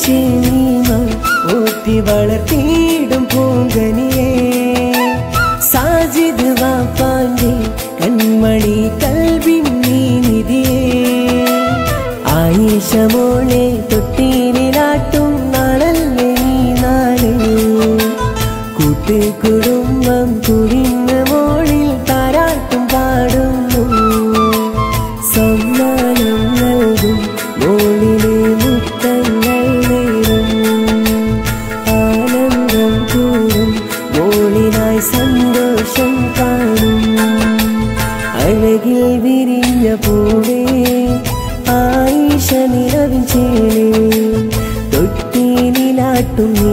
ശീമം ഊട്ടി വളർത്തിയിടും പൂങ്കനിയെ സാജിദ് വാപ്പാന്റെ കൺമണി കൽവിൻ നീ നിധിയെ ആയിഷ മോളെ തൊട്ടീനിലാട്ടും നാളല്ലേ ഈ നാള് കൂട്ടുകുടുംബം കുടിന്ന മോളിൽ താരാട്ടും പാടുന്നു സമ്മാനം നൽകും മോളിലെ മുത്തങ്ങൾ നേരും ആനന്ദം കൂടും മോളിനായി സന്തോഷം കാണും അഴകിൽ വിരിഞ്ഞ പൂവേ ആയിഷ നിലവിൻ ചേലേ തൊട്ടീനിലാട്ടും നീ